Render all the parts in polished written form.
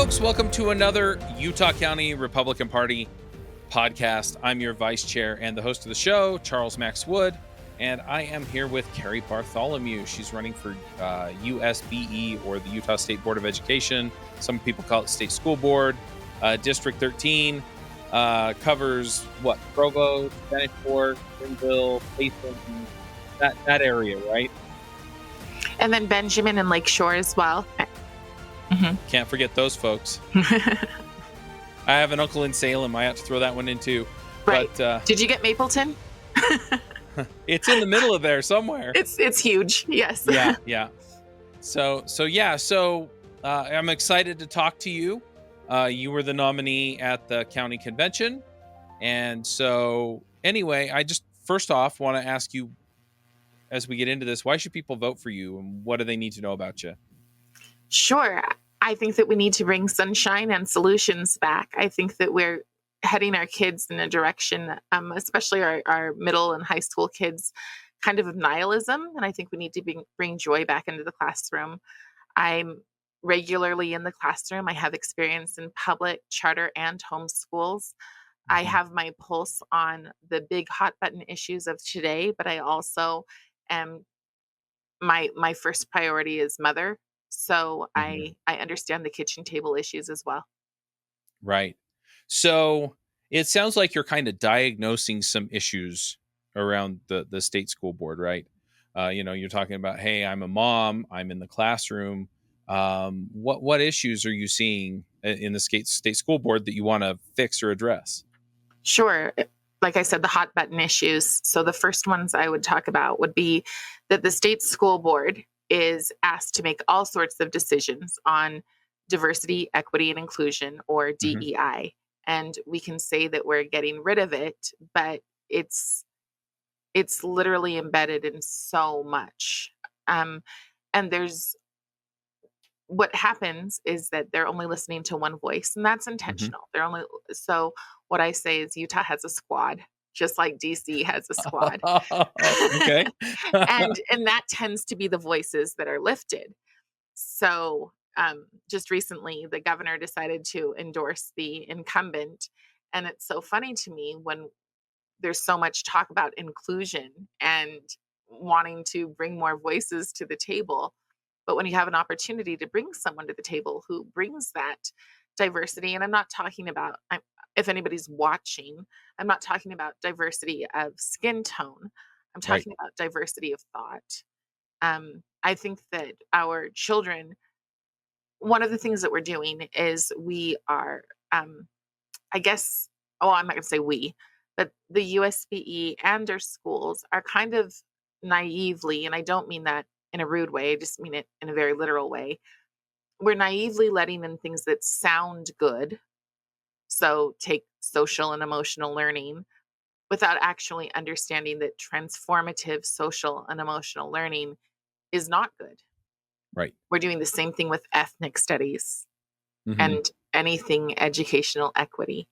folks. Welcome to another Utah County Republican Party podcast. I'm your vice chair and the host of the show, Charles Max Wood, and I am here with Cari Bartholomew. She's running for USBE, or the Utah State Board of Education. Some people call it State School Board. District 13 covers what? Provo, Spanish Fork, Greenville, Payson, that area, right? And then Benjamin and Lakeshore as well. Mm-hmm. Can't forget those folks. I have an uncle in Salem. I have to throw that one in too. Right. But, did you get Mapleton? It's in the middle of there somewhere. It's huge. Yes. Yeah. So I'm excited to talk to you. You were the nominee at the county convention. And so anyway, I just first off want to ask you, as we get into this, why should people vote for you and what do they need to know about you? Sure. I think that we need to bring sunshine and solutions back. I think that we're heading our kids in a direction, especially our middle and high school kids, kind of nihilism. And I think we need to bring joy back into the classroom. I'm regularly in the classroom. I have experience in public, charter, and homeschools. I have my pulse on the big hot button issues of today, but I also am, my first priority is mother. So I understand the kitchen table issues as well. Right. So it sounds like you're kind of diagnosing some issues around the state school board, right? You're talking about, hey, I'm a mom, I'm in the classroom. What issues are you seeing in the state school board that you want to fix or address? Sure. Like I said, the hot button issues. So the first ones I would talk about would be that the state school board is asked to make all sorts of decisions on diversity, equity, and inclusion, or DEI. And we can say that we're getting rid of it, but it's literally embedded in so much. And what happens is that they're only listening to one voice, and that's intentional. So what I say is Utah has a squad, just like DC has a squad. Okay. and that tends to be the voices that are lifted. So just recently, the governor decided to endorse the incumbent. And it's so funny to me when there's so much talk about inclusion and wanting to bring more voices to the table. But when you have an opportunity to bring someone to the table who brings that diversity, and I'm not talking about, if anybody's watching, I'm not talking about diversity of skin tone. I'm talking about diversity of thought. I think that our children, one of the things that we're doing is we are, I'm not going to say we, but the USBE and our schools are kind of naively, and I don't mean that in a rude way, I just mean it in a very literal way. We're naively letting in things that sound good. So take social and emotional learning without actually understanding that transformative social and emotional learning is not good. Right. We're doing the same thing with ethnic studies and anything educational equity.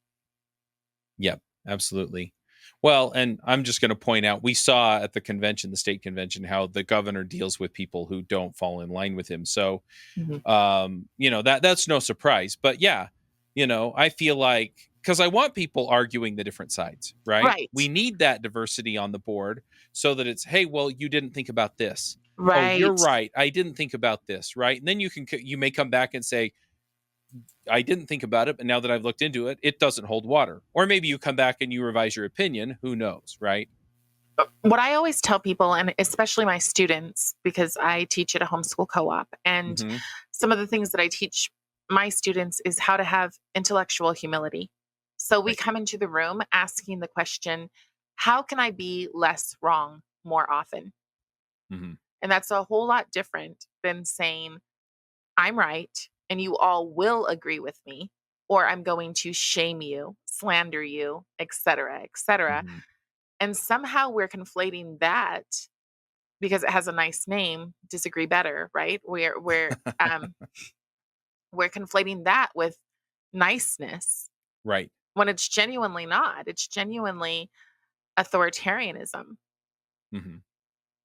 Yep, absolutely. Well, and I'm just going to point out, we saw at the convention, the state convention, how the governor deals with people who don't fall in line with him. So, that's no surprise. But yeah, I feel like, because I want people arguing the different sides, right? We need that diversity on the board so that it's, hey, well, you didn't think about this. Right. Oh, you're right. I didn't think about this. Right. And then you may come back and say, I didn't think about it, but now that I've looked into it, it doesn't hold water. Or maybe you come back and you revise your opinion. Who knows, right? What I always tell people, and especially my students, because I teach at a homeschool co-op, and some of the things that I teach my students is how to have intellectual humility. So we come into the room asking the question, how can I be less wrong more often? And that's a whole lot different than saying, I'm right, and you all will agree with me, or I'm going to shame you, slander you, et cetera, et cetera. And somehow we're conflating that because it has a nice name, disagree better, right? We're conflating that with niceness. Right. When it's genuinely not. It's genuinely authoritarianism.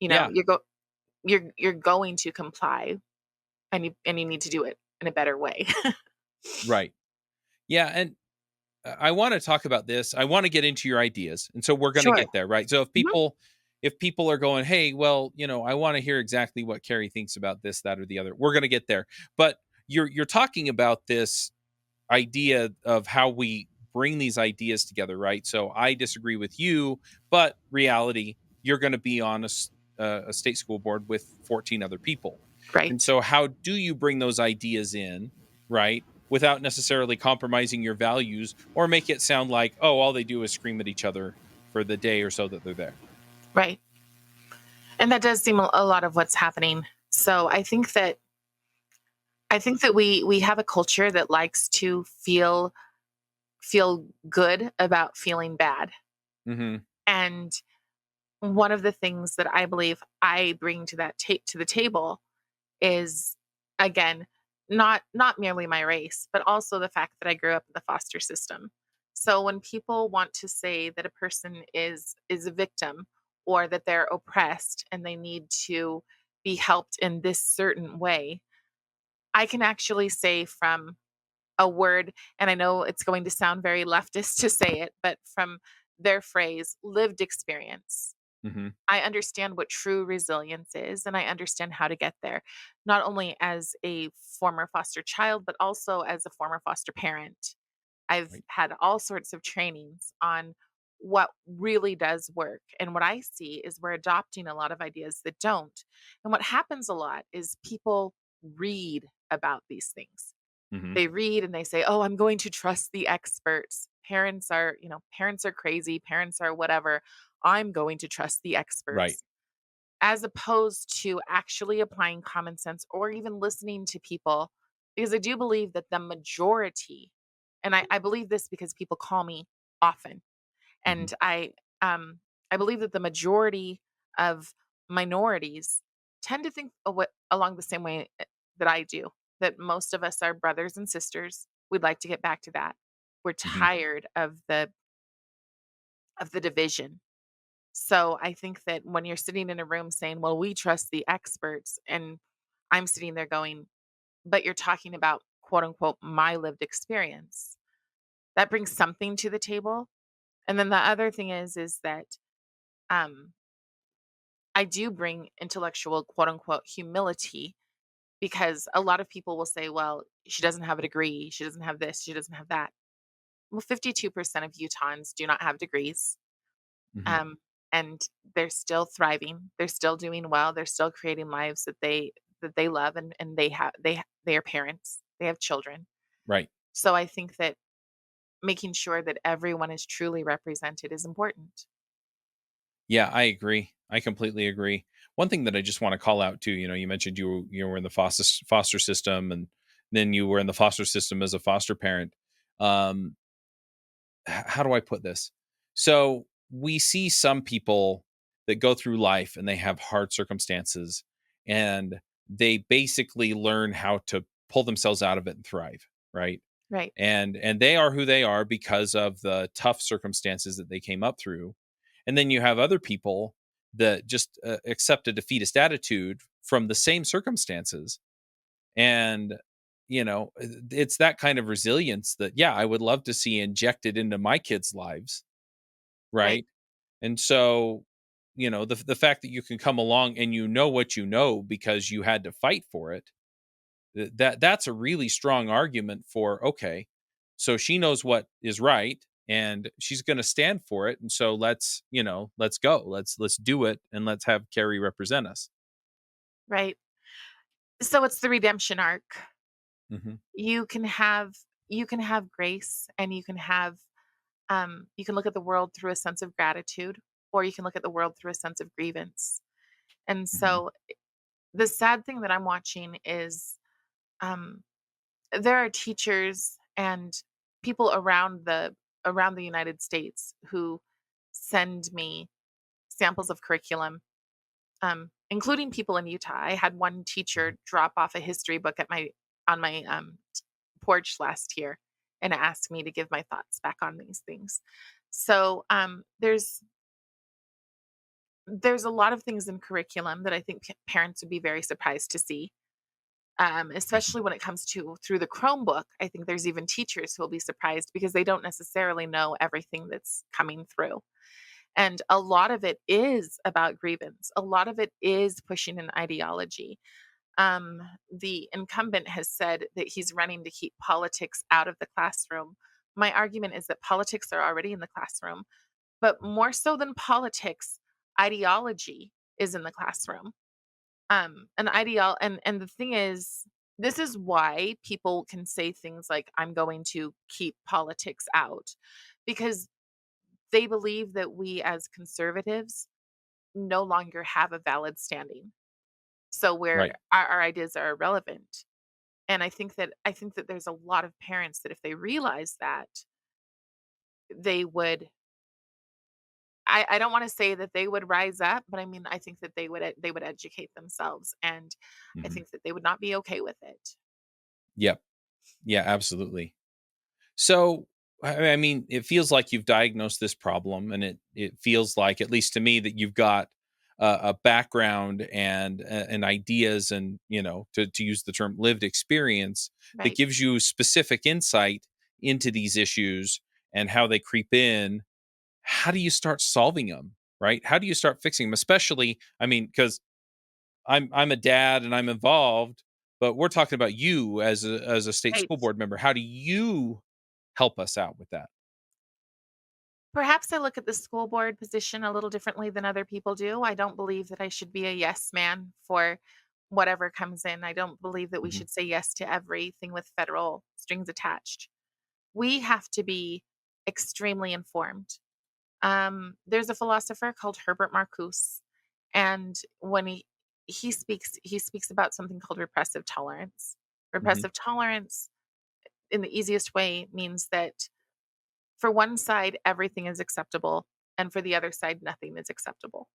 You're going to comply, and you need to do it in a better way. Right. Yeah, and I want to talk about this. I want to get into your ideas. And so we're going to Sure. get there, right? So Mhm. if people are going, "Hey, well, I want to hear exactly what Carrie thinks about this, that or the other." We're going to get there. But you're talking about this idea of how we bring these ideas together, right? So I disagree with you, but reality, you're going to be on a state school board with 14 other people. And Right. so, how do you bring those ideas in, right? Without necessarily compromising your values or make it sound like, oh, all they do is scream at each other for the day or so that they're there. Right. And that does seem a lot of what's happening. So I think that we have a culture that likes to feel good about feeling bad. Hmm. And one of the things that I believe I bring to to the table is, again, not merely my race, but also the fact that I grew up in the foster system. So when people want to say that a person is a victim, or that they're oppressed and they need to be helped in this certain way, I can actually say from a word, and I know it's going to sound very leftist to say it, but from their phrase, lived experience, Hmm. I understand what true resilience is, and I understand how to get there, not only as a former foster child, but also as a former foster parent. I've Right. had all sorts of trainings on what really does work. And what I see is we're adopting a lot of ideas that don't. And what happens a lot is people read about these things. Hmm. They read and they say, "Oh, I'm going to trust the experts. Parents are crazy, parents are whatever. I'm going to trust the Right. experts." As opposed to actually applying common sense or even listening to people, because I do believe that the majority, and I believe this because people call me often, Hmm. and I believe that the majority of minorities tend to think along the same way that I do. That most of us are brothers and sisters. We'd like to get back to that. We're Hmm. tired of the division. So I think that when you're sitting in a room saying, "Well, we trust the experts," and I'm sitting there going, "But you're talking about quote unquote my lived experience." That brings something to the table. And then the other thing is that um I do bring intellectual quote unquote humility, because a lot of people will say, "Well, she doesn't have a degree, she doesn't have this, she doesn't have that." Well, 52% of Utahns do not have degrees. Hmm. Um, and they're still thriving. They're still doing well. They're still creating lives that they love, and they are parents. They have children. Right. So I think that making sure that everyone is truly represented is important. Yeah, I agree. I completely agree. One thing that I just want to call out too, you mentioned you were in the foster system, and then you were in the foster system as a foster parent. Um, how do I put this? So we see some people that go through life and they have hard circumstances, and they basically learn how to pull themselves out of it and thrive, right? Right. And they are who they are because of the tough circumstances that they came up through. And then you have other people that just accept a defeatist attitude from the same circumstances. And it's that kind of resilience that, yeah, I would love to see injected into my kids' lives, Right. right? And so, the fact that you can come along and you know what you know because you had to fight for it, that's a really strong argument for, okay, so she knows what is right and she's going to stand for it, and so let's go, let's do it, and let's have Carrie represent us. Right. So it's the redemption arc. Hmm. You can have you can have grace, and you can look at the world through a sense of gratitude, or you can look at the world through a sense of grievance. And Hmm. so the sad thing that I'm watching is, um, there are teachers and people around the United States who send me samples of curriculum, including people in Utah. I had one teacher drop off a history book at my on my porch last year and ask me to give my thoughts back on these things. So there's a lot of things in curriculum that I think parents would be very surprised to see. especially when it comes to through the Chromebook. I think there's even teachers who will be surprised because they don't necessarily know everything that's coming through. And a lot of it is about grievance. A lot of it is pushing an ideology. The incumbent has said that he's running to keep politics out of the classroom. My argument is that politics are already in the classroom, but more so than politics, ideology is in the classroom. And the thing is, this is why people can say things like, I'm going to keep politics out, because they believe that we as conservatives no longer have a valid standing. So where Right. our ideas are irrelevant. And I think that there's a lot of parents that if they realize that, they would I don't want to say that they would rise up, but I mean I think that they would educate themselves, and I Mhm. think that they would not be okay with it. Yep. Yeah, absolutely. So, I mean, it feels like you've diagnosed this problem, and it feels like, at least to me, that you've got a background and ideas, and to use the term lived experience that Right. gives you specific insight into these issues and how they creep in. How do you start solving them? Right? How do you start fixing them? Especially, I mean, because I'm a dad and I'm involved, but we're talking about you as a state Right. school board member. How do you help us out with that? Perhaps I look at the school board position a little differently than other people do. I don't believe that I should be a yes man for whatever comes in. I don't believe that we Mhm, should say yes to everything with federal strings attached. We have to be extremely informed. There's a philosopher called Herbert Marcuse, and when he speaks about something called repressive tolerance. mhm, Repressive tolerance, in the easiest way, means that for one side everything is acceptable, and for the other side nothing is acceptable.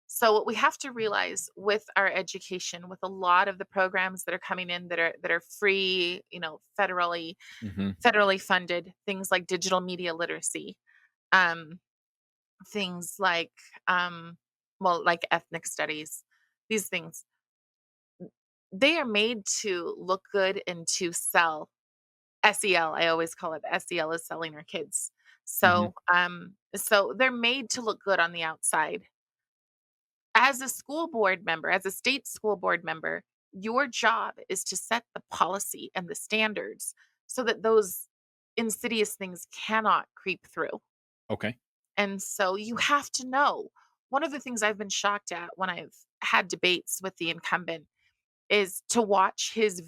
So what we have to realize with our education, with a lot of the programs that are coming in that are free, mhm, federally funded, things like digital media literacy, um, things like like ethnic studies, these things, they are made to look good and to sell. SEL, I always call it, SEL is selling our kids. mhm. So they're made to look good on the outside. As a school board member, as a state school board member, your job is to set the policy and the standards so that those insidious things cannot creep through. Okay. And so you have to know. One of the things I've been shocked at when I've had debates with the incumbent is to watch his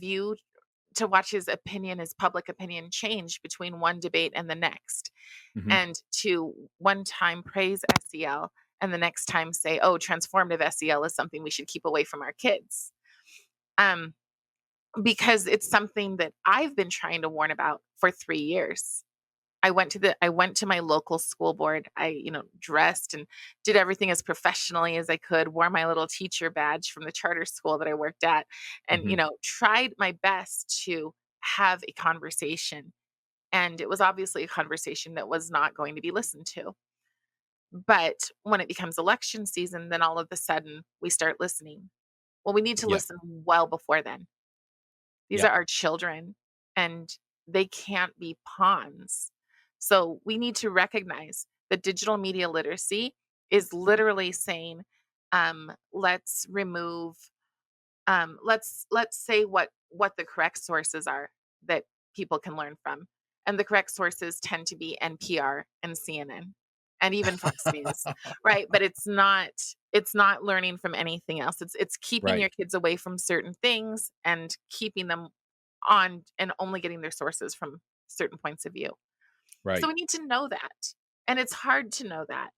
opinion, his public opinion change between one debate and the next. Mhm. And to one time praise SEL and the next time say, oh, transformative SEL is something we should keep away from our kids. Um, because it's something that I've been trying to warn about for 3 years. I went to my local school board. I dressed and did everything as professionally as I could, wore my little teacher badge from the charter school that I worked at, and Mhm. tried my best to have a conversation. And it was obviously a conversation that was not going to be listened to. But when it becomes election season, then all of a sudden we start listening. Well, we need to Yeah. listen well before then. These Yeah. are our children, and they can't be pawns. So we need to recognize that digital media literacy is literally saying, let's remove, let's say what the correct sources are that people can learn from, and the correct sources tend to be NPR and CNN and even Fox News, right? But it's not learning from anything else. It's keeping Right. your kids away from certain things and keeping them on and only getting their sources from certain points of view. So Right. we need to know that. And it's hard to know that.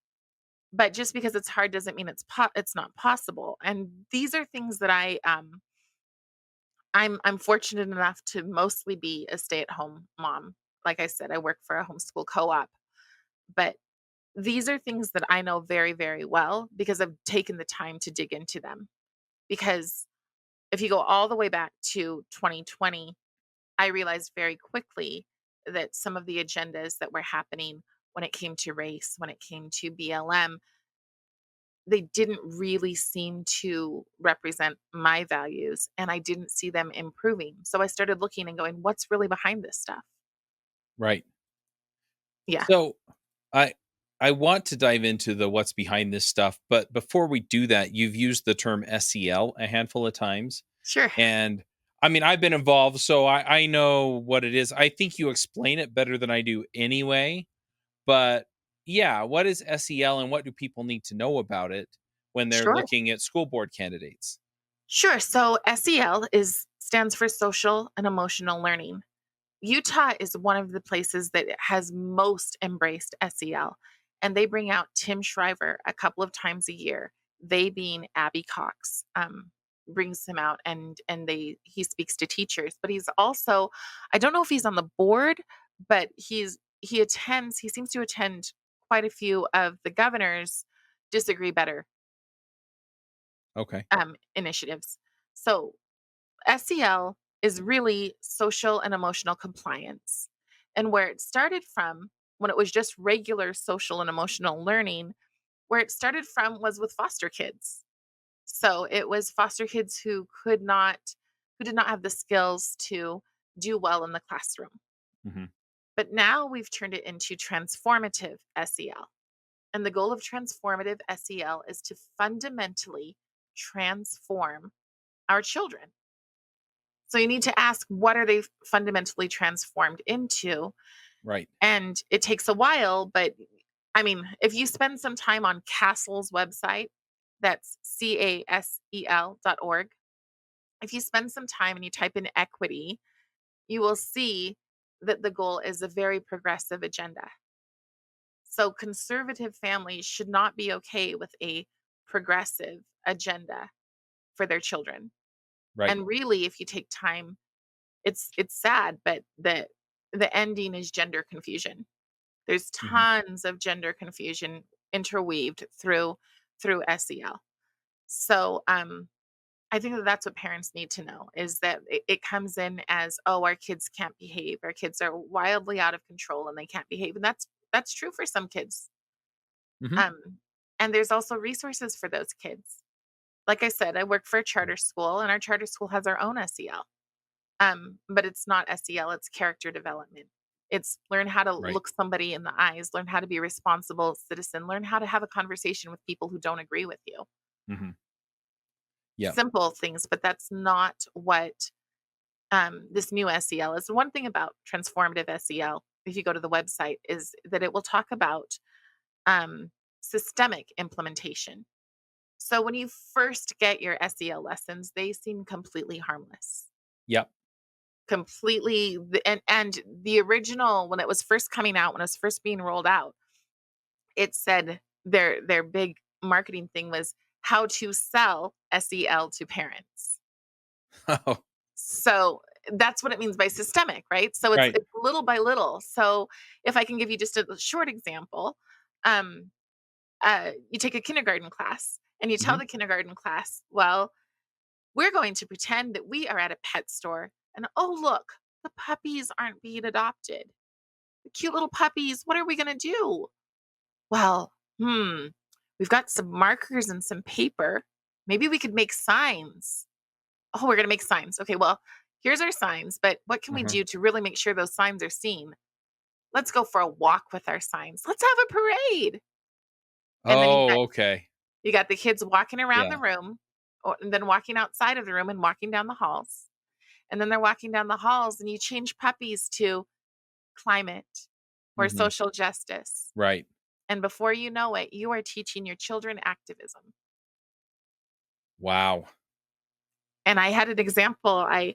But just because it's hard doesn't mean it's not possible. And these are things that I'm fortunate enough to mostly be a stay-at-home mom. Like I said, I work for a homeschool co-op, but these are things that I know very, very well because I've taken the time to dig into them. Because if you go all the way back to 2020, I realized very quickly that some of the agendas that were happening when it came to race, when it came to BLM, they didn't really seem to represent my values, and I didn't see them improving. So I started looking and going, what's really behind this stuff? Right. Yeah, So I I want to dive into the what's behind this stuff, but before we do that, you've used the term SEL a handful of times. sure. And I mean, I've been involved, so I know what it is. I think you explain it better than I do anyway. But yeah, what is SEL and what do people need to know about it when they're Sure. looking at school board candidates? Sure. So SEL is stands for social and emotional learning. Utah is one of the places that has most embraced SEL, and they bring out Tim Shriver a couple of times a year. They being Abby Cox brings him out, and he speaks to teachers. But he's also, I don't know if he's on the board, but he attends. He seems to attend quite a few of the governor's Disagree Better Okay. initiatives. So SEL is really social and emotional compliance. And where it started from, when it was just regular social and emotional learning, where it started from was with foster kids. So it was foster kids who did not have the skills to do well in the classroom. Hmm. But now we've turned it into transformative SEL. And the goal of transformative SEL is to fundamentally transform our children. So you need to ask, what are they fundamentally transformed into? Right. And it takes a while, but I mean, if you spend some time on Castle's website, that's casel.org. If you spend some time and you type in equity, you will see that the goal is a very progressive agenda. So conservative families should not be okay with a progressive agenda for their children. Right. And really, if you take time, it's sad, but the ending is gender confusion. There's Hmm. tons of gender confusion interweaved through SEL. So I think that that's what parents need to know, is that it comes in as, oh, our kids can't behave, our kids are wildly out of control and they can't behave, and that's true for some kids. Hmm. Um, and there's also resources for those kids. Like I said, I work for a charter school, and our charter school has our own SEL. But it's not SEL, it's character development. It's learn how to Right. look somebody in the eyes, learn how to be a responsible citizen, learn how to have a conversation with people who don't agree with you. Hmm. Yeah. Simple things, but that's not what this new SEL is. One thing about transformative SEL, if you go to the website, is that it will talk about um, systemic implementation. So when you first get your SEL lessons, they seem completely harmless. Yep. Completely and the original, when it was first coming out, when it was first being rolled out, it said their big marketing thing was how to sell SEL to parents. Oh, So that's what it means by systemic, right? So it's right. it's little by little. So if I can give you just a short example, um, you take a kindergarten class and you tell Hmm. the kindergarten class, well, we're going to pretend that we are at a pet store, and oh, look, the puppies aren't being adopted. The cute little puppies. What are we going to do? Well, we've got some markers and some paper. Maybe we could make signs. Oh, we're going to make signs. Okay, well, here's our signs, but what can we Uh-huh. do to really make sure those signs are seen? Let's go for a walk with our signs. Let's have a parade. And then Oh, okay. you got the kids walking around the Yeah. room, and then walking outside of the room and walking down the halls. And then they're walking down the halls, and you change puppies to climate or Hmm. social justice. Right. And before you know it, you are teaching your children activism. Wow. And I had an example. I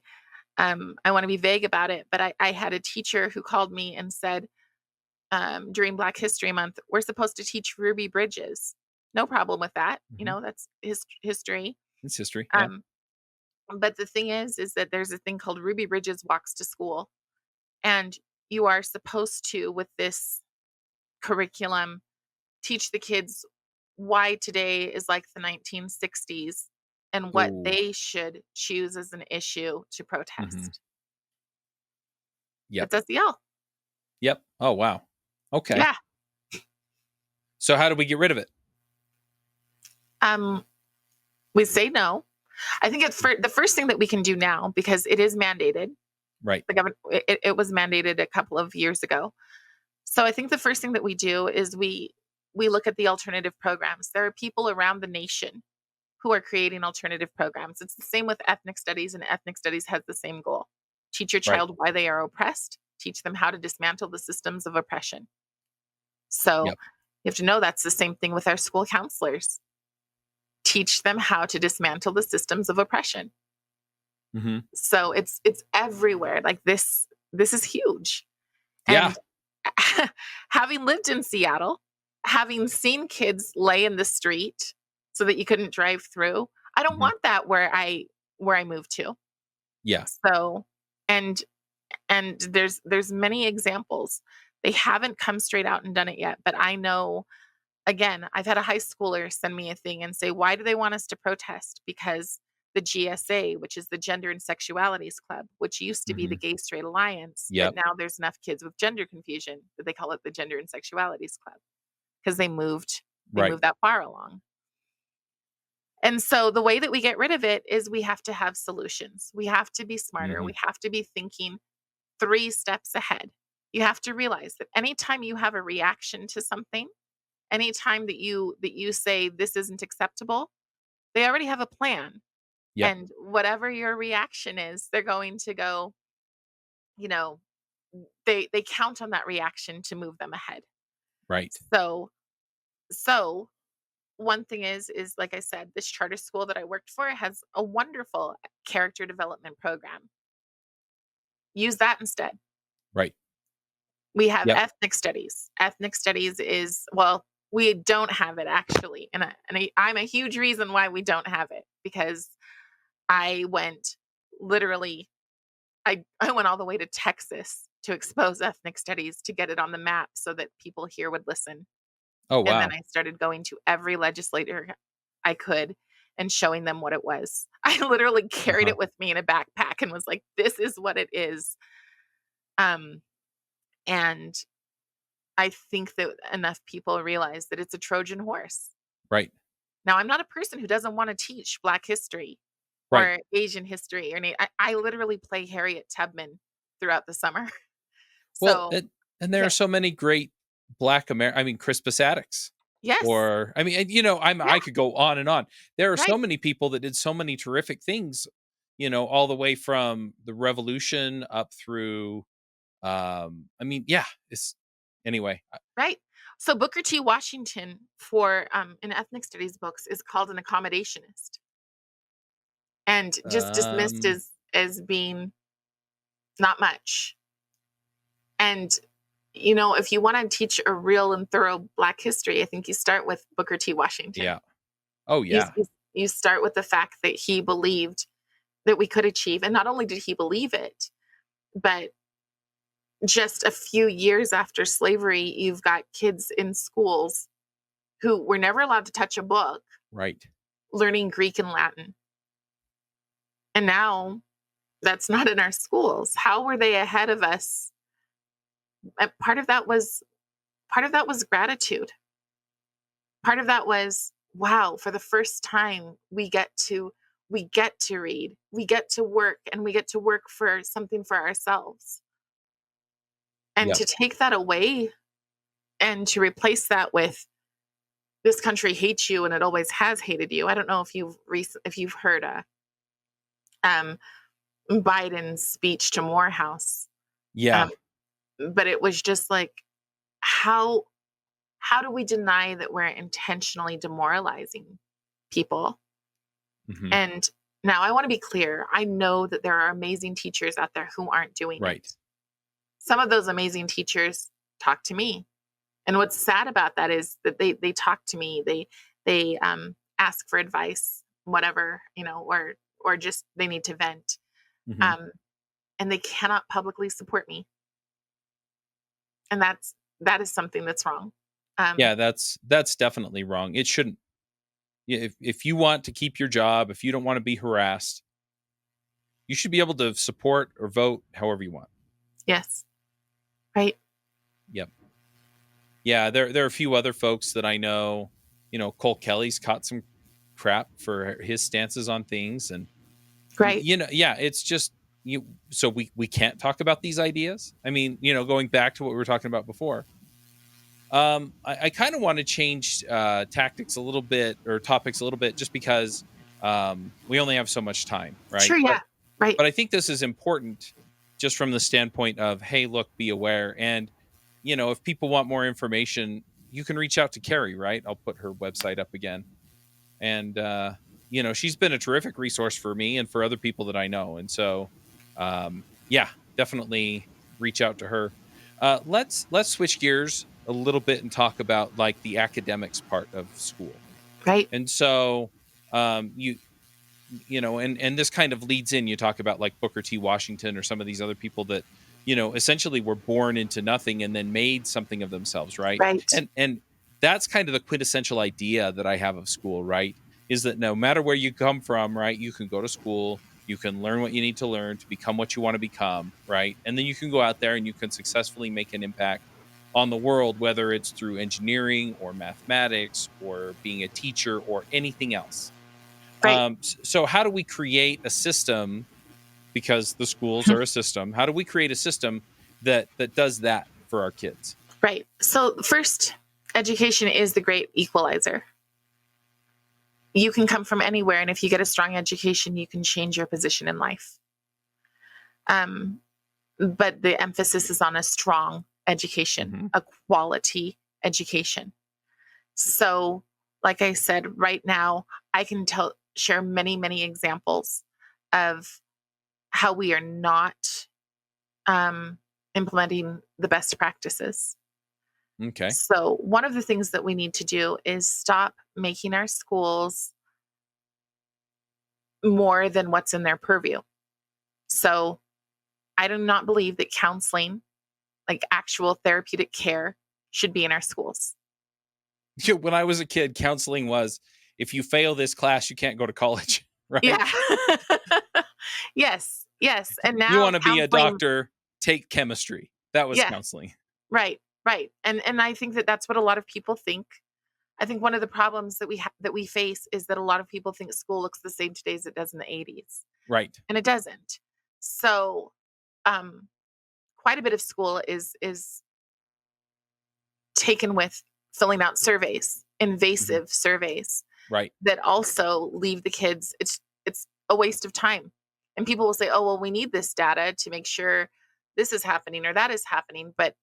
want to be vague about it, but I had a teacher who called me and said, during Black History Month, we're supposed to teach Ruby Bridges. No problem with that. You Hmm. know, that's history. It's history. Yeah. Um, but the thing is that there's a thing called Ruby Bridges Walks to School. And you are supposed to, with this curriculum, teach the kids why today is like the 1960s and what Oh. they should choose as an issue to Hmm. protest. Yep. It's SEL. Yep. Oh, wow. Okay. Yeah. So how do we get rid of it? Um, we say no. I think the first thing that we can do now, because it is mandated, Right. the government, it was mandated a couple of years ago. So I think the first thing that we do is we look at the alternative programs. There are people around the nation who are creating alternative programs. It's the same with ethnic studies, and ethnic studies has the same goal. Teach your Right. child why they are oppressed, teach them how to dismantle the systems of oppression. So Yep. you have to know that's the same thing with our school counselors. Teach them how to dismantle the systems of oppression. Hmm. So it's everywhere. Like this is huge. Yeah. And having lived in Seattle, having seen kids lay in the street so that you couldn't drive through, I don't Hmm. want that where I moved to. Yeah. So, and there's many examples. They haven't come straight out and done it yet, but I know, again, I've had a high schooler send me a thing and say, "Why do they want us to protest?" Because the GSA, which is the Gender and Sexualities Club, which used to be the Hmm. Gay Straight Alliance, but Yep. now there's enough kids with gender confusion that they call it the Gender and Sexualities Club because they Right. moved that far along. And so the way that we get rid of it is we have to have solutions. We have to be smarter. Hmm. We have to be thinking 3 steps ahead. You have to realize that anytime you have a reaction to something, anytime that you say this isn't acceptable, they already have a plan. Yep. And whatever your reaction is, they're going to go, you know, they count on that reaction to move them ahead. Right. So so one thing is like I said, this charter school that I worked for has a wonderful character development program. Use that instead. Right. We have Yep. ethnic studies. Ethnic studies is, well, we don't have it actually. I'm a huge reason why we don't have it because I went literally I went all the way to Texas to expose ethnic studies to get it on the map so that people here would listen. Oh, And then wow. I started going to every legislator I could and showing them what it was. I literally carried Uh-huh. it with me in a backpack and was like, "This is what it is." Um, and I think that enough people realize that it's a Trojan horse. Right. Now, I'm not a person who doesn't want to teach Black history Right. or Asian history or I literally play Harriet Tubman throughout the summer. Well, So, and there are yeah. so many great Black I mean, Crispus Attucks, Yes. or I mean, Yeah, I could go on and on. There are so right, many people that did so many terrific things, all the way from the revolution up through, I mean, yeah, it's anyway. right. So Booker T. Washington for in ethnic studies books is called an accommodationist and just dismissed Um, as being not much. And if you want to teach a real and thorough Black history, I think you start with Booker T. Washington. yeah. Oh, You yeah. you, you start with the fact that he believed that we could achieve, and not only did he believe it, but just a few years after slavery, you've got kids in schools who were never allowed to touch a book Right. learning Greek and Latin. And now that's not in our schools. How were they ahead of us? And part of that was gratitude. Part of that was, wow, for the first time we get to read. We get to work and we get to work for something for ourselves. And Yep. to take that away and to replace that with this country hates you and it always has hated you. I don't know if you've heard um Biden's speech to Morehouse. Yeah. Um, but it was just like, how how do we deny that we're intentionally demoralizing people? Hmm. And now I want to be clear. I know that there are amazing teachers out there who aren't doing Right. it. Some of those amazing teachers talk to me. And what's sad about that is that they talk to me. They ask for advice, whatever, or just they need to vent. Hmm. Um, and they cannot publicly support me. And that is something that's wrong. Um, Yeah, that's definitely wrong. It shouldn't. If you want to keep your job, if you don't want to be harassed, you should be able to support or vote however you want. yes, right. Yep. Yeah, there are a few other folks that I know. Cole Kelly's caught some crap for his stances on things. And Right. yeah, it's just you. So we can't talk about these ideas. I mean, going back to what we were talking about before. I kind of want to change tactics a little bit, or topics a little bit, just because we only have so much time, right? Sure. But Yeah. Right. I think this is important, just from the standpoint of, hey, look, be aware. And if people want more information, you can reach out to Carrie, right? I'll put her website up again. And she's been a terrific resource for me and for other people that I know. And so yeah, definitely reach out to her. Let's switch gears a little bit and talk about, like, the academics part of school. Right. And so and this kind of leads in, you talk about, like, Booker T. Washington or some of these other people that essentially were born into nothing and then made something of themselves, right? Right. And that's kind of the quintessential idea that I have of school, right? Is that no matter where you come from, right, you can go to school, you can learn what you need to learn to become what you want to become, right? And then you can go out there and you can successfully make an impact on the world, whether it's through engineering or mathematics or being a teacher or anything else. Right. So how do we create a system, because the schools are a system? How do we create a system that does that for our kids? Right. So first, education is the great equalizer. You can come from anywhere, and if you get a strong education, you can change your position in life. But the emphasis is on a strong education, a quality education. So, like I said, right now, I can share many, many examples of how we are not implementing the best practices. Okay. So, one of the things that we need to do is stop making our schools more than what's in their purview. So, I do not believe that counseling, like actual therapeutic care, should be in our schools. When I was a kid, counseling was, if you fail this class, you can't go to college, right? Yeah. Yes. Yes. And You now want to be a counseling, doctor, take chemistry. That was yeah, counseling. right. Right. And I think that that's what a lot of people think. I think one of the problems that we face is that a lot of people think school looks the same today as it does in the 80s, Right. and it doesn't. So, um quite a bit of school is taken with filling out surveys, Mhm. invasive surveys Right. that also leave the kids. It's a waste of time. And people will say, "Oh, well, we need this data to make sure this is happening or that is happening." But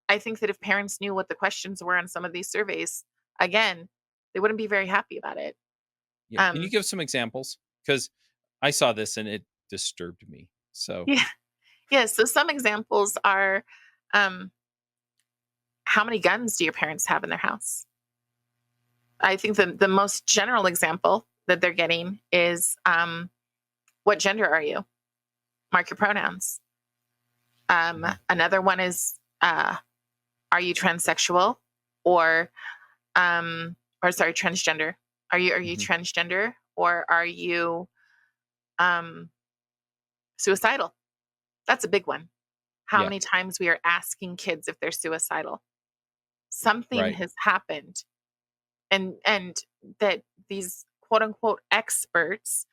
I think that if parents knew what the questions were on some of these surveys, again, they wouldn't be very happy about it. Yeah. Can you Um, give some examples? Because I saw this and it disturbed me. So, yeah, yeah. So some examples are, um, how many guns do your parents have in their house? I think the most general example that they're getting is, what gender are you? Mark your pronouns. Mhm. Another one is, are you transsexual, or or sorry, transgender? Are you Mhm. transgender, or are you um, suicidal? That's a big one. How Yeah. many times we are asking kids if they're suicidal? Something Right. has happened, and that these quote unquote experts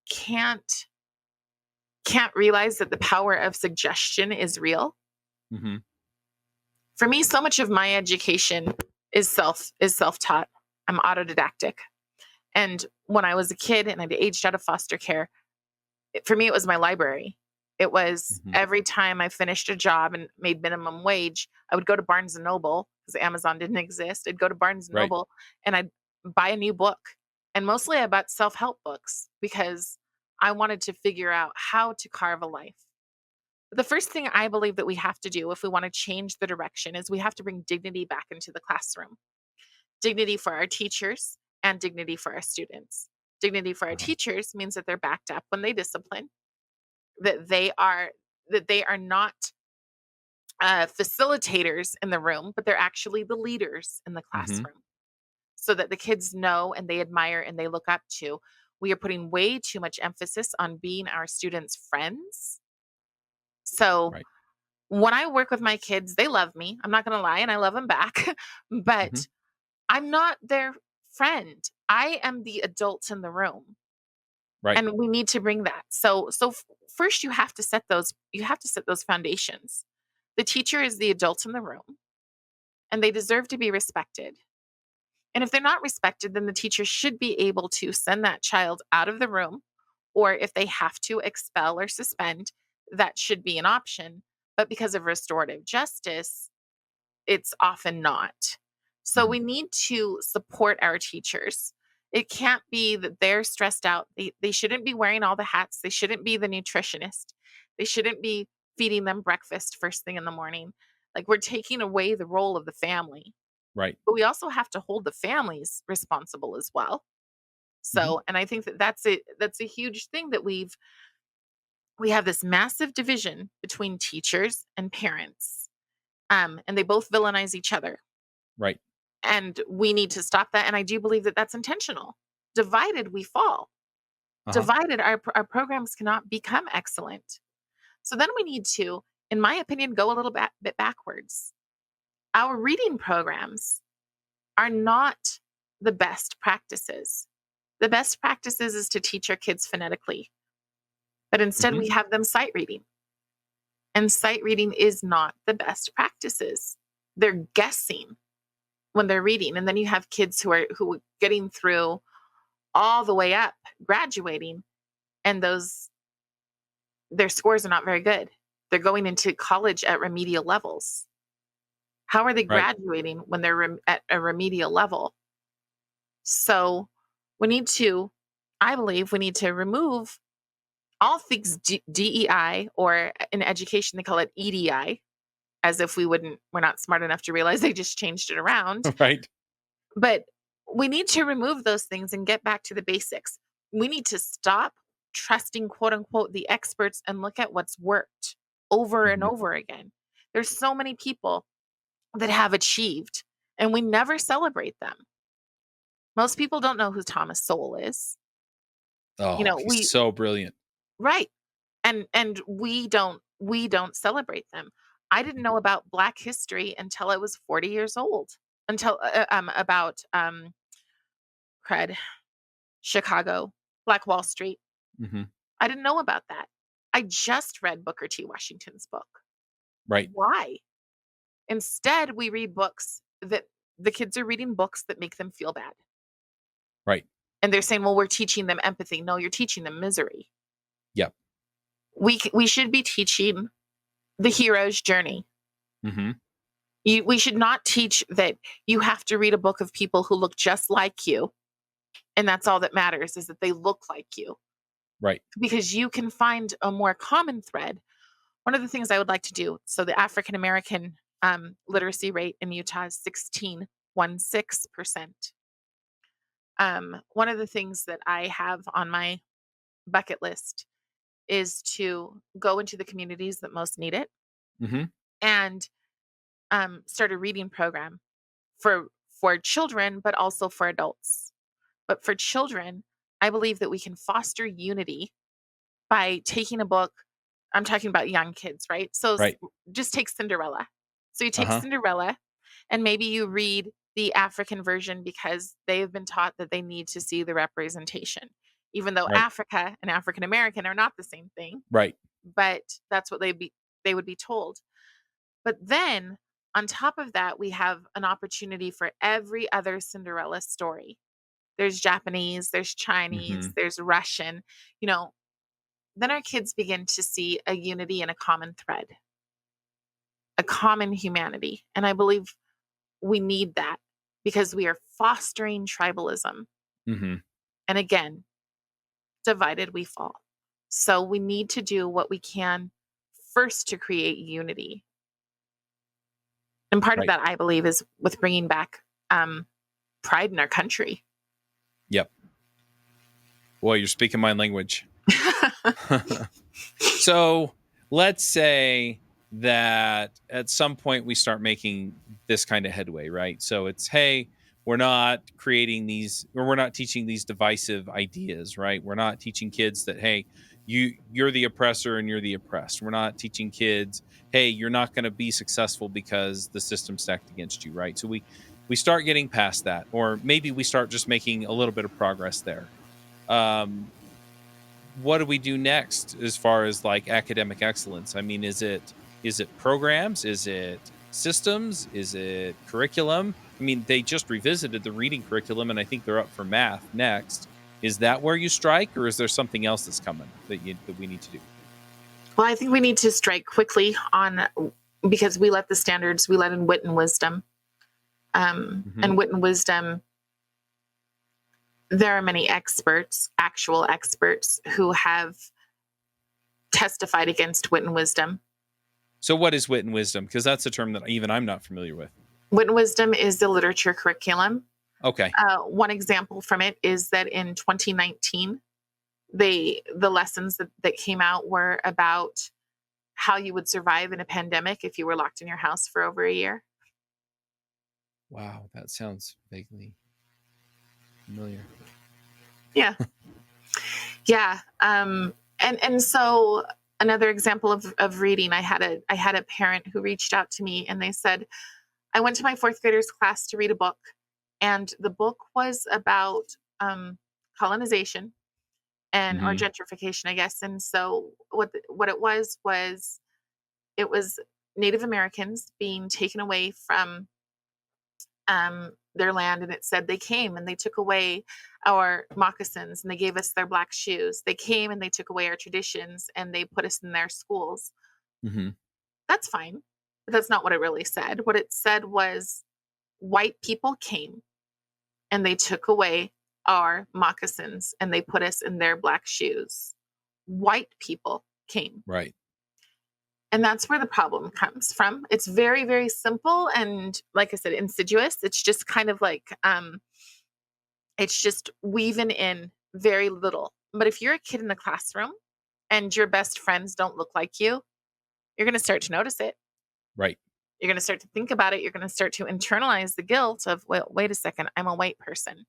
can't can't realize that the power of suggestion is real. Mhm. For me, so much of my education is self-taught. I'm autodidactic. And when I was a kid and I'd aged out of foster care, for me it was my library. It was Mhm. every time I finished a job and made minimum wage, I would go to Barnes and Noble because Amazon didn't exist. I'd go to Barnes and Right. Noble and I'd buy a new book. And mostly I bought self-help books because I wanted to figure out how to carve a life. The first thing I believe that we have to do if we want to change the direction is we have to bring dignity back into the classroom. Dignity for our teachers and dignity for our students. Dignity for our Uh-huh. teachers means that they're backed up when they discipline, that they are not facilitators in the room, but they're actually the leaders in the Mhm. classroom, so that the kids know and they admire and they look up to. We are putting way too much emphasis on being our students' friends. So Right. when I work with my kids, they love me. I'm not going to lie, and I love them back. Mhm. But I'm not their friend. I am the adult in the room, Right. and we need to bring that. First you have to set those foundations. The teacher is the adult in the room, and they deserve to be respected. And if they're not respected, then the teacher should be able to send that child out of the room, or if they have to expel or suspend, that should be an option. But because of restorative justice, it's often not. So Mhm. we need to support our teachers. It can't be that they're stressed out. They shouldn't be wearing all the hats. They shouldn't be the nutritionist. They shouldn't be feeding them breakfast first thing in the morning. Like, we're taking away the role of the family. Right. But we also have to hold the families responsible as well. Mhm. So, and I think that that's a huge thing that we have this massive division between teachers and parents. And they both villainize each other. Right. And we need to stop that, and I do believe that that's intentional. Divided, we fall. Uh-huh. Divided, our programs cannot become excellent. So then we need to, in my opinion, go a little bit backwards. Our reading programs are not the best practices. The best practices is to teach our kids phonetically, but instead Mhm. we have them sight reading. And sight reading is not the best practices. They're guessing when they're reading. And then you have kids who are getting through all the way up, graduating, and those their scores are not very good. They're going into college at remedial levels. How are they Right. graduating when they're at a remedial level? So we need to, I believe, we need to remove all things DEI, or in education they call it EDI, as if we're not smart enough to realize they just changed it around. Right. But we need to remove those things and get back to the basics. We need to stop trusting, quote unquote, the experts and look at what's worked over and Mhm. over again. There's so many people that have achieved, and we never celebrate them. Most people don't know who Thomas Sowell is. You Oh, know, he's we so brilliant. right. And we don't celebrate them. I didn't know about Black history until I was 40 years old. Until about cred Chicago, Black Wall Street. Mhm. I didn't know about that. I just read Booker T. Washington's book. Right. Why? Instead, we read books that the kids are reading books that make them feel bad. Right. And they're saying, well, we're teaching them empathy. No, you're teaching them misery. Yep. We should be teaching the hero's journey. Mhm. We should not teach that you have to read a book of people who look just like you. And that's all that matters, is that they look like you, Right. because you can find a more common thread. One of the things I would like to do, so the African American literacy rate in Utah is 16.16%. One of the things that I have on my bucket list is to go into the communities that most need it, Mhm. and start a reading program for children, but also for adults. But for children, I believe that we can foster unity by taking a book. I'm talking about young kids, right? So Right. just take Cinderella. So you take Uh-huh. Cinderella, and maybe you read the African version because they have been taught that they need to see the representation, even though Right. Africa and African American are not the same thing, Right. but that's what they would be told. But then on top of that, we have an opportunity for every other Cinderella story. There's Japanese, there's Chinese, Mhm. there's Russian, you know, then our kids begin to see a unity and a common thread, a common humanity. And I believe we need that, because we are fostering tribalism. Mhm. And again, divided we fall. So we need to do what we can first to create unity. And part of Right. that, I believe, is with bringing back pride in our country. Yep. Boy, you're speaking my language. So let's say that at some point we start making this kind of headway, right? So it's, hey, we're not creating these, or we're not teaching these divisive ideas, right? We're not teaching kids that, hey, you're the oppressor and you're the oppressed. We're not teaching kids, hey, you're not going to be successful because the system's stacked against you, right? So we start getting past that, or maybe we start just making a little bit of progress there. What do we do next as far as like academic excellence? I mean, is it programs? Is it systems? Is it curriculum? I mean, they just revisited the reading curriculum, and I think they're up for math next. Is that where you strike, or is there something else that's coming that we need to do? Well, I think we need to strike quickly on, because we let in wit and wisdom. Hmm. And wit and wisdom, there are many experts, actual experts, who have testified against wit and wisdom. So, what is wit and wisdom? Because that's a term that even I'm not familiar with. Wit and wisdom is the literature curriculum. Okay. One example from it is that in 2019, the lessons that came out were about how you would survive in a pandemic if you were locked in your house for over a year. Wow, that sounds vaguely familiar. Yeah. Yeah. And so another example of reading, I had a parent who reached out to me and they said, I went to my fourth graders class to read a book, and the book was about colonization and or Hmm. gentrification, I guess. And so what it was it was Native Americans being taken away from their land, and it said they came and they took away our moccasins and they gave us their black shoes. They came and they took away our traditions and they put us in their schools. Hmm. That's fine, but that's not what it really said. What it said was white people came and they took away our moccasins and they put us in their black shoes. White people came. Right. And that's where the problem comes from. It's very, very simple and, like I said, insidious. It's just kind of like it's just weaving in very little. But if you're a kid in the classroom and your best friends don't look like you're going to start to notice it. Right. You're going to start to think about it. You're going to start to internalize the guilt of, well, wait a second, I'm a white person.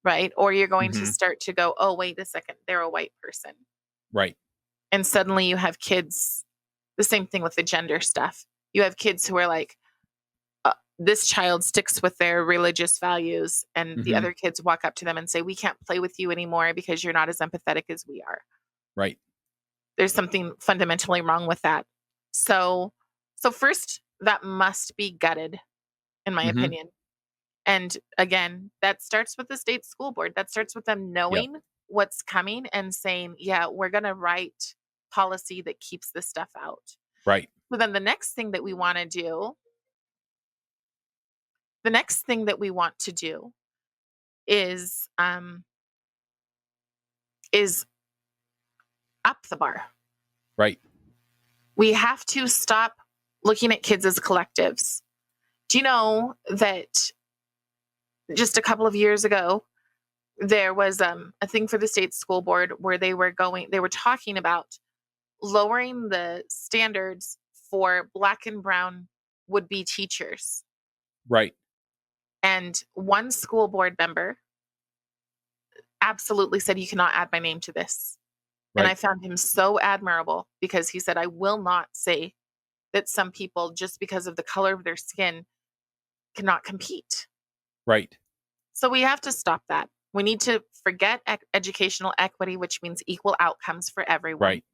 Right. Or you're going to Hmm. start to go, oh, wait a second, they're a white person. Right. And suddenly you have kids, the same thing with the gender stuff. You have kids who are like, this child sticks with their religious values, and the Hmm. other kids walk up to them and say, we can't play with you anymore because you're not as empathetic as we are. Right. There's something fundamentally wrong with that. So first, that must be gutted, in my Hmm. opinion. And again, that starts with the state school board. That starts with them Yep. knowing what's coming and saying, yeah, we're going to write policy that keeps this stuff out. Right. So then the next thing that we want to do is is up the bar. Right. We have to stop looking at kids as collectives. Do you know that just a couple of years ago there was a thing for the state school board where they were talking about lowering the standards for black and brown would-be teachers. Right. And one school board member absolutely said, you cannot add my name to this. And I Right. found him so admirable because he said, I will not say that some people, just because of the color of their skin, cannot compete. Right. So we have to stop that. We need to forget educational equity, which means equal outcomes for everyone. Right.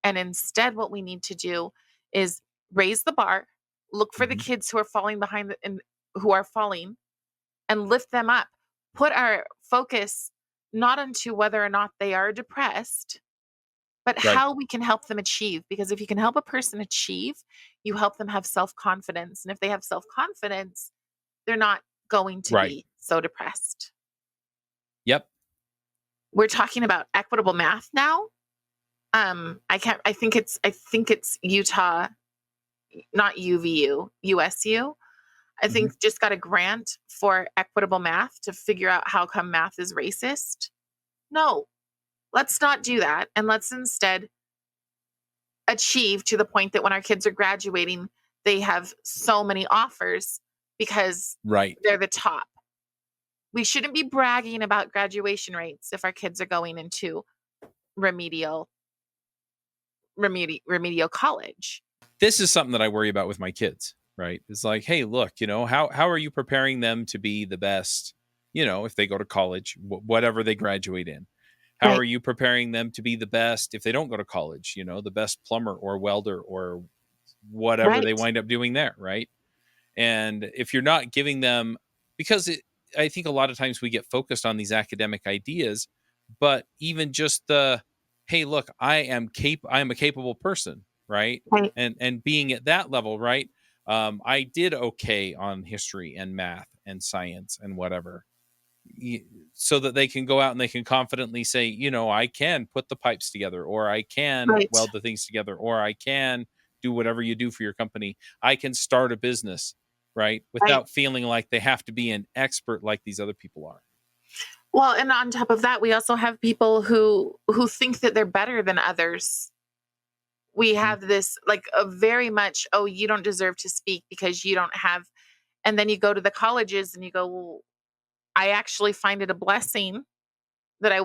And instead, what we need to do is raise the bar, look for the Hmm. kids who are falling behind and who are falling, and lift them up. Put our focus not onto whether or not they are depressed, but Right. how we can help them achieve. Because if you can help a person achieve, you help them have self-confidence. And if they have self-confidence, they're not going to Right. be so depressed. Yep. We're talking about equitable math now. I think it's Utah, not UVU, USU. I Hmm. think just got a grant for equitable math to figure out how come math is racist. No, let's not do that. And let's instead achieve to the point that when our kids are graduating, they have so many offers because Right. they're the top. We shouldn't be bragging about graduation rates if our kids are going into remedial remedial college. This is something that I worry about with my kids. right? It's like, hey, look, how are you preparing them to be the best, if they go to college, whatever they graduate in? How are Right. you preparing them to be the best if they don't go to college, the best plumber or welder or whatever they Right. wind up doing there, right? And if you're not giving them, because I think a lot of times we get focused on these academic ideas, but even just hey, look, I am a capable person, right? Right. And being at that level, right? I did okay on history and math and science and whatever, y- so that they can go out and they can confidently say, I can put the pipes together, or I can Right. weld the things together, or I can do whatever you do for your company. I can start a business, right? Right. Without feeling like they have to be an expert like these other people are. Well, and on top of that, we also have people who think that they're better than others. We Mhm. have this like a very much, oh, you don't deserve to speak because you don't have, and then you go to the colleges and you go, well, I actually find it a blessing that I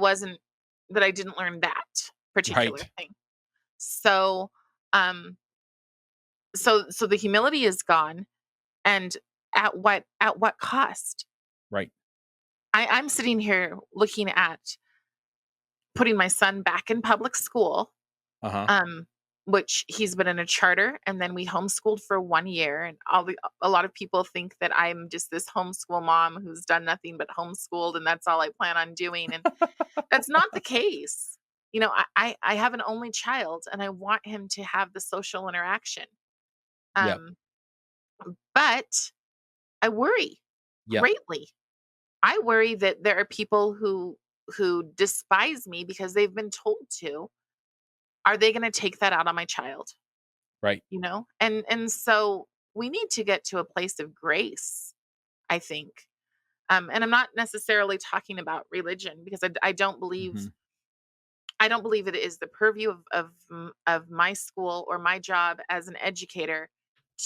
didn't learn that particular Right. thing. So, um, so the humility is gone, and at what cost? Right. I'm sitting here looking at putting my son back in public school, Uh-huh. um, which he's been in a charter, and then we homeschooled for 1 year. And a lot of people think that I'm just this homeschool mom who's done nothing but homeschooled, and that's all I plan on doing. And that's not the case. I have an only child, and I want him to have the social interaction. Yep. Um, but I worry Yep. greatly. I worry that there are people who despise me because they've been told to. Are they going to take that out on my child? Right. And so we need to get to a place of grace, I think. And I'm not necessarily talking about religion because Hmm. I don't believe it is the purview of my school or my job as an educator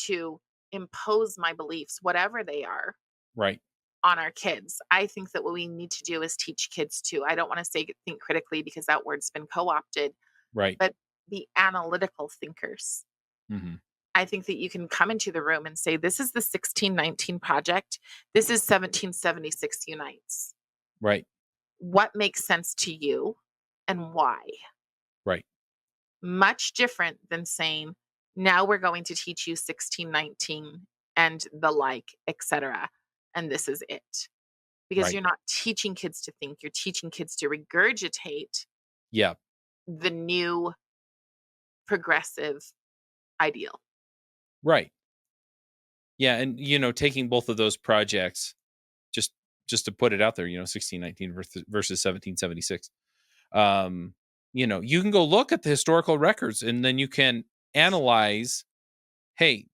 to impose my beliefs, whatever they are, Right. on our kids. I think that what we need to do is teach kids to, I don't want to say think critically because that word's been co-opted, Right. but be analytical thinkers. Hmm. I think that you can come into the room and say, this is the 1619 project. This is 1776 unites. Right. What makes sense to you and why? Right. Much different than saying, now we're going to teach you 1619 and the like, etc. And this is it. Because Right. you're not teaching kids to think, you're teaching kids to regurgitate Yeah. the new progressive ideal. Right. Yeah. And taking both of those projects, just just to put it out there, 1619 versus 1776. You can go look at the historical records, and then you can analyze, hey,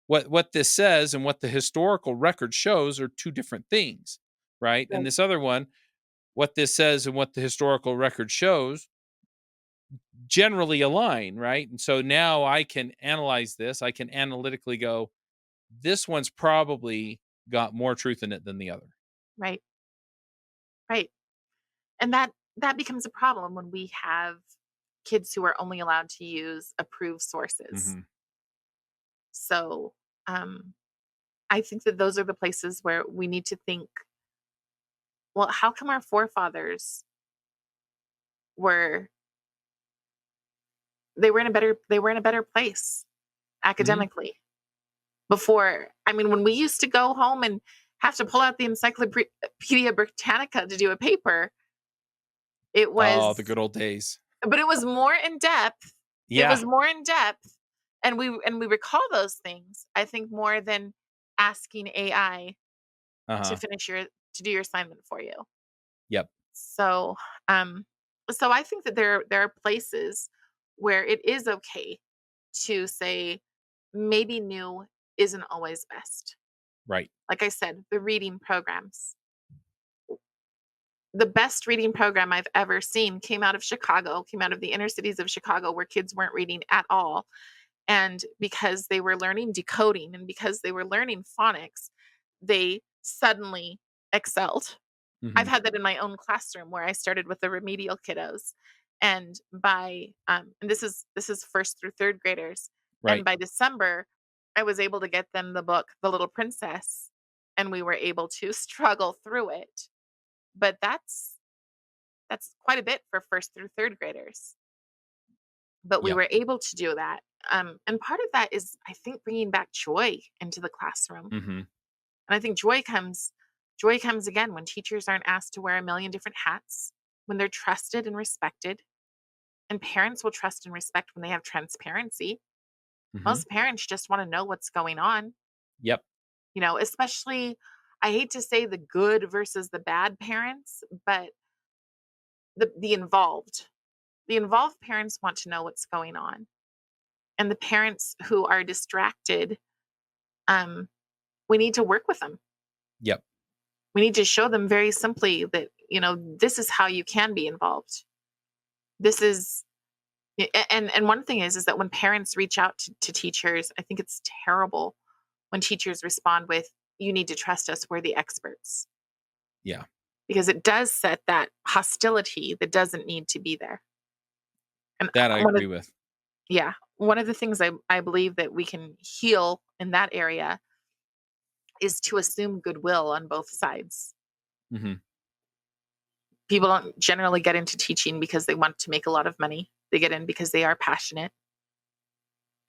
what this says and what the historical record shows are two different things, right? And Right. this other one, what this says and what the historical record shows generally align, right? And so now I can analyze this. I can analytically go, this one's probably got more truth in it than the other. Right. Right. And that becomes a problem when we have kids who are only allowed to use approved sources. Hmm. So, um, I think that those are the places where we need to think, well, how come our forefathers were they were in a better place Hmm. academically before? I mean, when we used to go home and have to pull out the Encyclopedia Britannica to do a paper, it Oh, was the good old days. but it was more in depth. It Yeah. was more in depth, and we recall those things, I think, more than asking AI to Uh-huh. finish your to do your assignment for you. Yep. So, um, so I think that there are places where it is okay to say maybe new isn't always best. Right. Like I said, the reading programs. The best reading program I've ever seen came out of Chicago, came out of the inner cities of Chicago where kids weren't reading at all. And because they were learning decoding and because they were learning phonics, they suddenly excelled. I've Mhm. had that in my own classroom where I started with the remedial kiddos. And by and this is first through third graders. And Right. by December, I was able to get them the book, The Little Princess, and we were able to struggle through it. But that's quite a bit for 1st through 3rd graders. But we Yeah. were able to do that. And part of that is, I think, bringing back joy into the classroom. Hmm. And I think joy comes again when teachers aren't asked to wear a million different hats, when they're trusted and respected. And parents will trust and respect when they have transparency. Hmm. Most parents just want to know what's going on, Yep. especially, I hate to say the good versus the bad parents, but the involved. The involved parents want to know what's going on. And the parents who are distracted, um, we need to work with them. Yep. We need to show them very simply that, this is how you can be involved. This is and one thing is that when parents reach out to teachers, I think it's terrible when teachers respond with, "You need to trust us, we're the experts." Yeah. Because it does set that hostility that doesn't need to be there. And That I one agree of with. yeah, one of the things I believe that we can heal in that area is to assume goodwill on both sides. Hmm. People don't generally get into teaching because they want to make a lot of money. They get in because they are passionate.